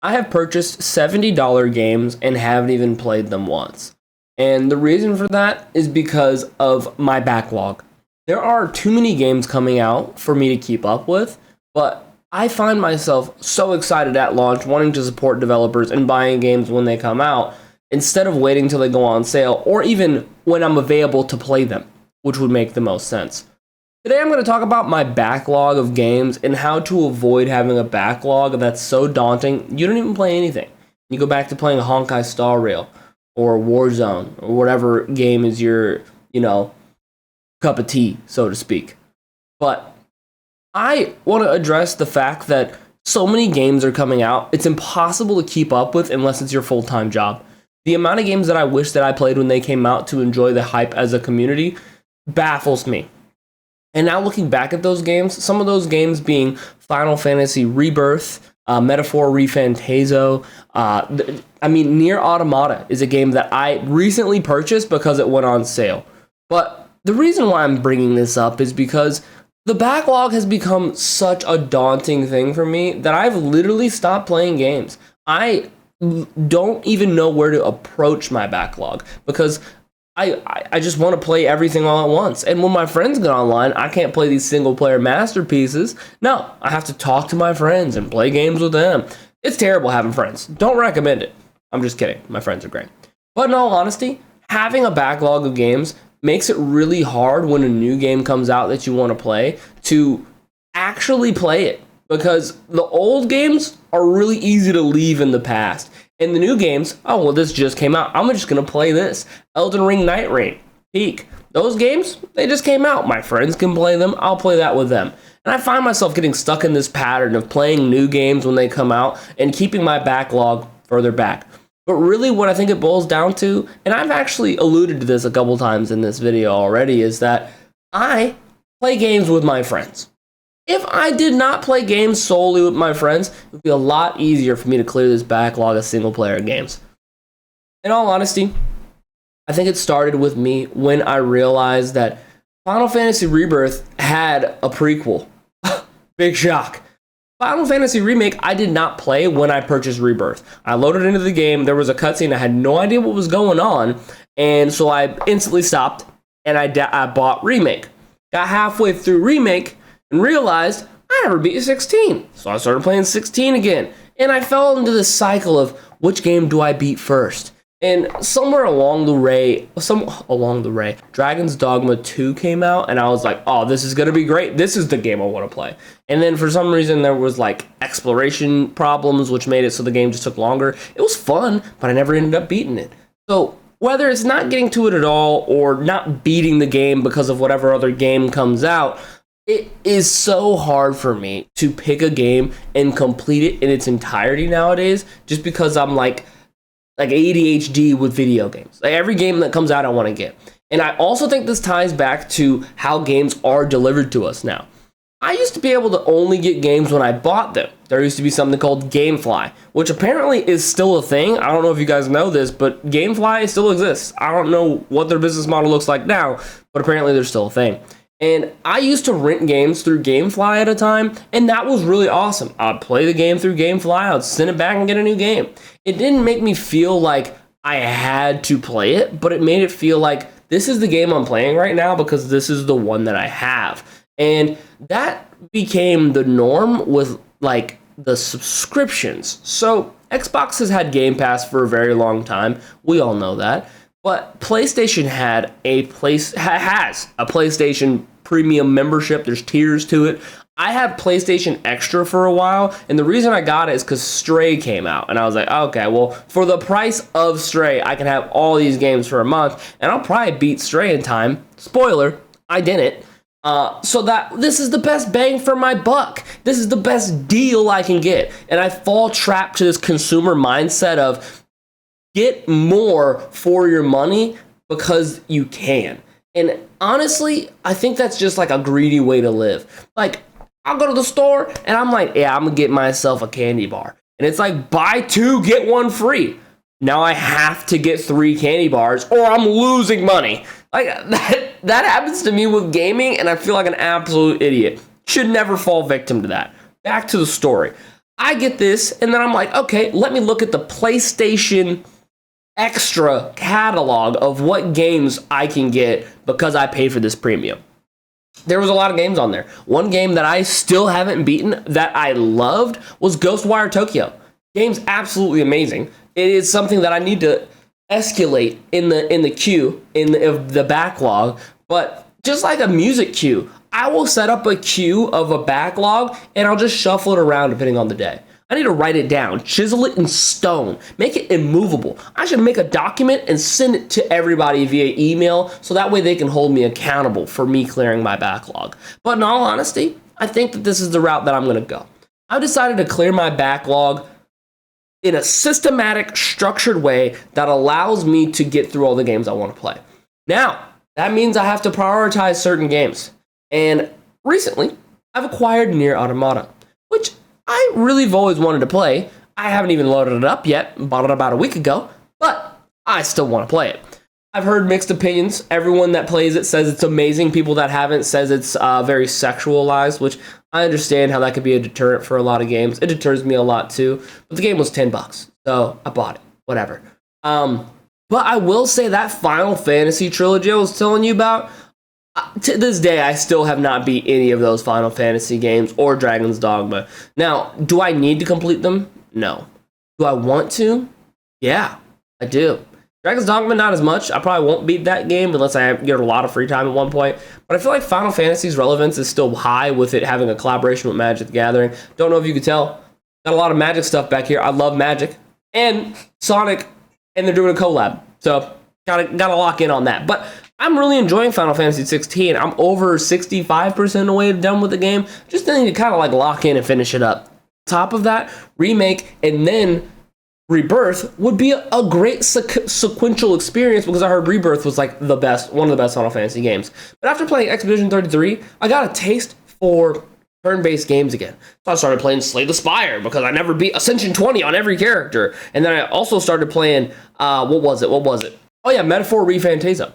I have purchased $70 games and haven't even played them once. And the reason for that is because of my backlog. There are too many games coming out for me to keep up with, but I find myself so excited at launch, wanting to support developers and buying games when they come out, instead of waiting till they go on sale, or even when I'm available to play them, which would make the most sense. Today I'm going to talk about my backlog of games and how to avoid having a backlog that's so daunting you don't even play anything. You go back to playing Honkai Star Rail or Warzone or whatever game is your, cup of tea, so to speak. But I want to address the fact that so many games are coming out, it's impossible to keep up with unless it's your full-time job. The amount of games that I wish that I played when they came out to enjoy the hype as a community baffles me. And now looking back at those games, some of those games being Final Fantasy Rebirth, Metaphor ReFantazo, Nier Automata is a game that I recently purchased because it went on sale. But the reason why I'm bringing this up is because the backlog has become such a daunting thing for me that I've literally stopped playing games. I don't even know where to approach my backlog because I just want to play everything all at once. And when my friends get online, I can't play these single player masterpieces. No, I have to talk to my friends and play games with them. It's terrible having friends. Don't recommend it. I'm just kidding. My friends are great. But in all honesty, having a backlog of games makes it really hard when a new game comes out that you want to play to actually play it. Because the old games are really easy to leave in the past. And the new games, this just came out. I'm just going to play this. Elden Ring Night Rain, Peak. Those games, they just came out. My friends can play them. I'll play that with them. And I find myself getting stuck in this pattern of playing new games when they come out and keeping my backlog further back. But really what I think it boils down to, and I've actually alluded to this a couple times in this video already, is that I play games with my friends. If I did not play games solely with my friends, it would be a lot easier for me to clear this backlog of single-player games. In all honesty, I think it started with me when I realized that Final Fantasy Rebirth had a prequel. Big shock. Final Fantasy Remake, I did not play when I purchased Rebirth. I loaded into the game, there was a cutscene, I had no idea what was going on, and so I instantly stopped, and I bought Remake. Got halfway through Remake, and realized I never beat 16. So I started playing 16 again. And I fell into this cycle of which game do I beat first? And somewhere along the way, Dragon's Dogma 2 came out, and I was like, this is going to be great. This is the game I want to play. And then for some reason, there was exploration problems, which made it so the game just took longer. It was fun, but I never ended up beating it. So whether it's not getting to it at all or not beating the game because of whatever other game comes out, it is so hard for me to pick a game and complete it in its entirety nowadays just because I'm like ADHD with video games. Every game that comes out, I want to get. And I also think this ties back to how games are delivered to us now. I used to be able to only get games when I bought them. There used to be something called GameFly, which apparently is still a thing. I don't know if you guys know this, but GameFly still exists. I don't know what their business model looks like now, but apparently they're still a thing. And I used to rent games through GameFly at a time, and that was really awesome. I'd play the game through GameFly, I'd send it back and get a new game. It didn't make me feel like I had to play it, but it made it feel like this is the game I'm playing right now because this is the one that I have. And that became the norm with the subscriptions. So Xbox has had Game Pass for a very long time. We all know that. But PlayStation has a PlayStation Premium membership. There's tiers to it. I had PlayStation Extra for a while, and the reason I got it is because Stray came out, and I was like, okay, well, for the price of Stray, I can have all these games for a month, and I'll probably beat Stray in time. Spoiler, I didn't. So that this is the best bang for my buck. This is the best deal I can get, and I fall trapped to this consumer mindset of get more for your money because you can. And honestly, I think that's just a greedy way to live. I'll go to the store and I'm like, yeah, I'm gonna get myself a candy bar. And it's buy two, get one free. Now I have to get 3 candy bars or I'm losing money. That happens to me with gaming and I feel like an absolute idiot. Should never fall victim to that. Back to the story. I get this, and then I'm like, okay, let me look at the PlayStation Extra catalog of what games I can get because I paid for this premium. There was a lot of games on there. One game that I still haven't beaten that I loved was Ghostwire Tokyo. Game's absolutely amazing. It is something that I need to escalate in the queue, in the backlog, but just like a music queue, I will set up a queue of a backlog and I'll just shuffle it around depending on the day. I need to write it down, chisel it in stone, make it immovable. I should make a document and send it to everybody via email so that way they can hold me accountable for me clearing my backlog. But in all honesty, I think that this is the route that I'm going to go. I've decided to clear my backlog in a systematic, structured way that allows me to get through all the games I want to play. Now, that means I have to prioritize certain games. And recently, I've acquired Nier Automata, which I really have always wanted to play. I haven't even loaded it up yet, bought it about a week ago, but I still want to play it. I've heard mixed opinions. Everyone that plays it says it's amazing. People that haven't says it's very sexualized, which I understand how that could be a deterrent for a lot of games. It deters me a lot too, but the game was $10, so I bought it, whatever. But I will say that Final Fantasy trilogy I was telling you about, to this day, I still have not beat any of those Final Fantasy games or Dragon's Dogma. Now, do I need to complete them? No. Do I want to? Yeah, I do. Dragon's Dogma, not as much. I probably won't beat that game unless I get a lot of free time at one point. But I feel like Final Fantasy's relevance is still high with it having a collaboration with Magic the Gathering. Don't know if you could tell. Got a lot of Magic stuff back here. I love Magic. And Sonic, and they're doing a collab. So, gotta lock in on that. But I'm really enjoying Final Fantasy 16. I'm over 65% of the way done with the game. Just need to kind of like lock in and finish it up. Top of that, remake and then Rebirth would be a great sequential experience because I heard Rebirth was like the best, one of the best Final Fantasy games. But after playing Expedition 33, I got a taste for turn-based games again. So I started playing Slay the Spire because I never beat Ascension 20 on every character. And then I also started playing, what was it? Oh yeah, Metaphor ReFantazio.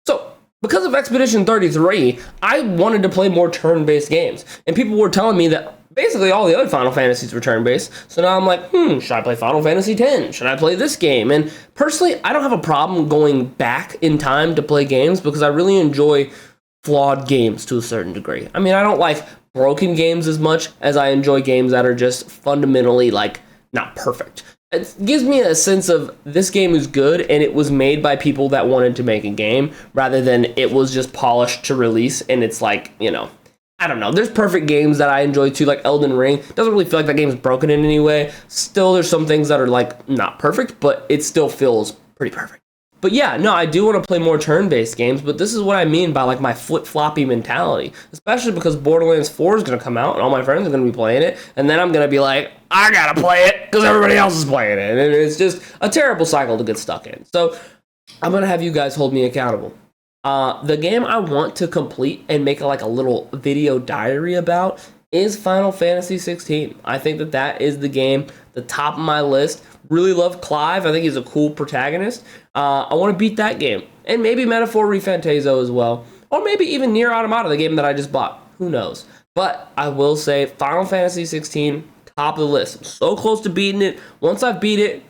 So, because of Expedition 33, I wanted to play more turn-based games. And people were telling me that basically all the other Final Fantasies were turn-based. So now I'm like, should I play Final Fantasy X? Should I play this game? And personally, I don't have a problem going back in time to play games because I really enjoy flawed games to a certain degree. I mean, I don't like broken games as much as I enjoy games that are just fundamentally, like, not perfect. It gives me a sense of this game is good and it was made by people that wanted to make a game rather than it was just polished to release and it's like, you know, I don't know. There's perfect games that I enjoy too, like Elden Ring. Doesn't really feel like that game's broken in any way. Still, there's some things that are like not perfect, but it still feels pretty perfect. But yeah, no, I do want to play more turn-based games, but this is what I mean by like my flip-floppy mentality, especially because Borderlands 4 is going to come out and all my friends are going to be playing it, and then I'm going to be like, I got to play it because everybody else is playing it, and it's just a terrible cycle to get stuck in. So I'm going to have you guys hold me accountable. The game I want to complete and make like a little video diary about is Final Fantasy 16. I think that is the game, the top of my list. Really love Clive. I think he's a cool protagonist. I want to beat that game. And maybe Metaphor ReFantazio as well. Or maybe even Nier Automata, the game that I just bought. Who knows? But I will say Final Fantasy 16, top of the list. I'm so close to beating it. Once I beat it,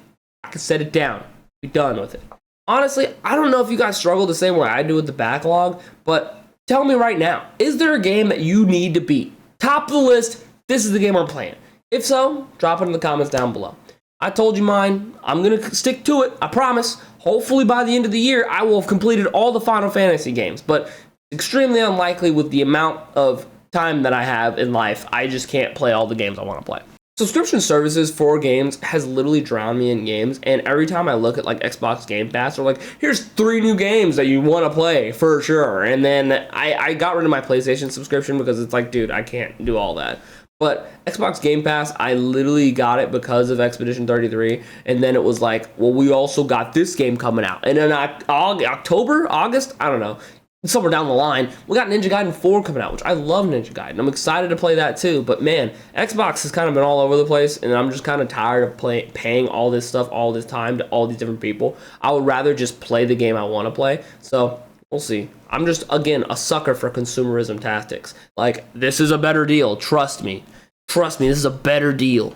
I can set it down. Be done with it. Honestly, I don't know if you guys struggle the same way I do with the backlog, but tell me right now, is there a game that you need to beat? Top of the list, this is the game I'm playing. If so, drop it in the comments down below. I told you mine. I'm going to stick to it. I promise. Hopefully by the end of the year, I will have completed all the Final Fantasy games, but extremely unlikely with the amount of time that I have in life. I just can't play all the games I want to play. Subscription services for games has literally drowned me in games, and every time I look at like Xbox Game Pass, they're like, here's 3 new games that you want to play for sure. And then I got rid of my PlayStation subscription because it's like, dude, I can't do all that. But Xbox Game Pass, I literally got it because of Expedition 33, and then it was like, well, we also got this game coming out. And then August, I don't know, somewhere down the line, we got Ninja Gaiden 4 coming out, which I love Ninja Gaiden. I'm excited to play that too, but man, Xbox has kind of been all over the place, and I'm just kind of tired of paying all this stuff all this time to all these different people. I would rather just play the game I want to play, so we'll see. I'm just, again, a sucker for consumerism tactics. Like, this is a better deal. Trust me. This is a better deal.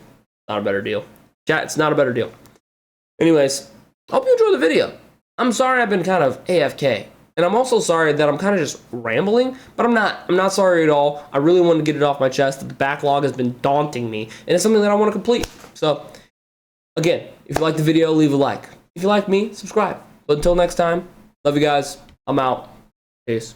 Not a better deal. Chat, it's not a better deal. Anyways, hope you enjoy the video. I'm sorry I've been kind of AFK. And I'm also sorry that I'm kind of just rambling, but I'm not sorry at all. I really want to get it off my chest. The backlog has been daunting me, and it's something that I want to complete. So, again, if you like the video, leave a like. If you like me, subscribe. But until next time, love you guys. I'm out. Peace.